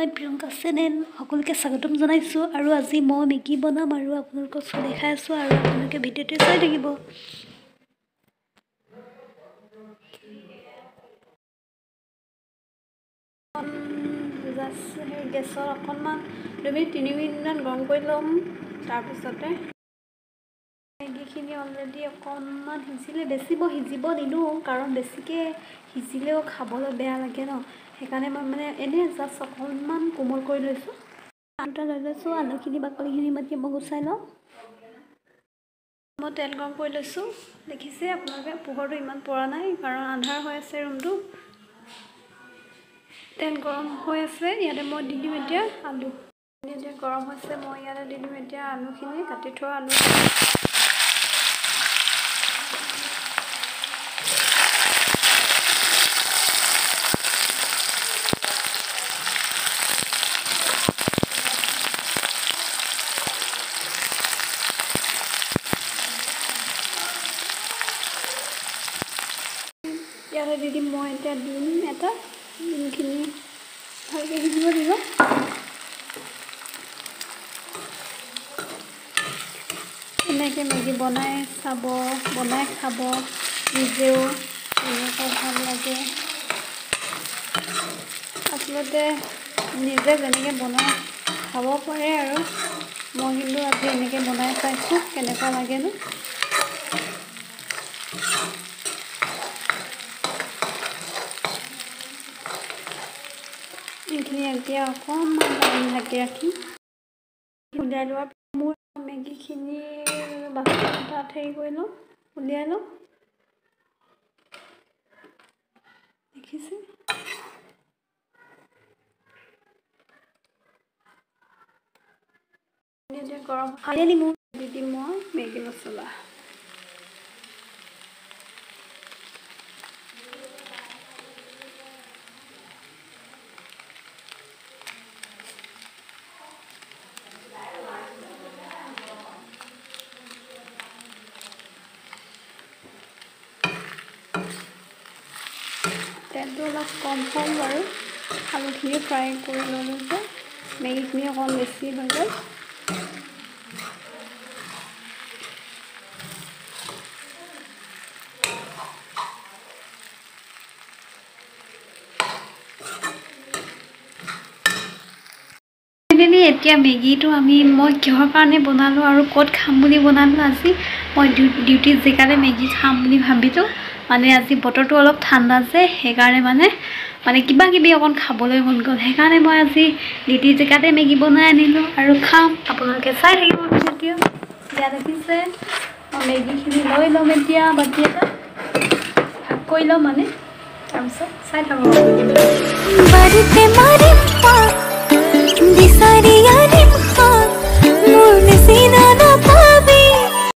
মই প্ৰিয়ংকা চেনেল সকলোকে স্বাগতম জনাইছোঁ আৰু আজি মই মেগী বনাম আৰু আপোনালোকক দেখাই আছোঁ আৰু আপোনালোকে ভিডিঅ'টো চাই থাকিব। গেছত অকণমান 2 মিনিট 3 মিনিটমান গৰম কৰি ল'ম। তাৰপিছতে মেগীখিনি অলৰেডি অকণমান সিজিলে, বেছি মই সিজিব নিদিওঁ কাৰণ বেছিকৈ সিজিলেও খাবলৈ বেয়া লাগে ন, সেইকাৰণে মই মানে এনেই জাষ্ট অকণমান কোমল কৰি লৈছোঁ। আলুটা লৈ লৈছোঁ, আলুখিনি বাকলিখিনি মই গুচাই লওঁ। মই তেল গৰম কৰি লৈছোঁ, দেখিছে আপোনালোকে পোহৰটো ইমান পৰা নাই কাৰণ আন্ধাৰ হৈ আছে ৰুমটো। তেল গৰম হৈ আছে, ইয়াতে মই দি দিম এতিয়া আলু। এতিয়া গৰম হৈছে, মই ইয়াতে দি দিম এতিয়া আলুখিনি, কাটি থোৱা আলু। ইয়াতে দি দিম মই এতিয়া ডিম এটা, ডিমখিনি ভালকৈ সিজিব দিব। এনেকৈ মেগী বনাই চাব, বনাই খাব নিজেও, এনেকৈ ভাল লাগে। আচলতে নিজে যেনেকৈ বনাই খাব পাৰে আৰু মই কিন্তু আজি এনেকৈ বনাই চাইছোঁ কেনেকুৱা লাগেনো। এইখিনি এতিয়া অকণমান টাইম ঢাকি ৰাখি উলিয়াই লোৱা। মোৰ মেগীখিনি বাচন এটাত হেৰি কৰি লওঁ, উলিয়াই লওঁ। দেখিছে এতিয়া গৰম খালি মোৰ দি দিম মই মেগী মছলা। তেলটো অলপ কম হ'ল বাৰু, আলুখিনি ফ্ৰাই কৰি ল'লোঁ যে মেগীখিনি অকণ বেছি হৈ গ'ল। এতিয়া মেগীটো মই কিহৰ কাৰণে বনালোঁ আৰু ক'ত খাম বুলি বনালোঁ, আজি মই ডিউটিত জেগাতে মেগী খাম বুলি ভাবিলোঁ। মানে আজি বতৰটো অলপ ঠাণ্ডা যে, সেইকাৰণে মানে কিবা কিবি অকণ খাবলৈ মন গ'ল, সেইকাৰণে মই আজি ডিউটি জেগাতে মেগী বনাই আনিলোঁ আৰু খাম। আপোনালোকে চাই থাকিব ভিডিঅ'টো। এতিয়া দেখিছে মই মেগীখিনি লৈ ল'ম এতিয়া বাতি এটা ভাগ কৰি ল'ম মানে, তাৰপিছত চাই থাকোঁ।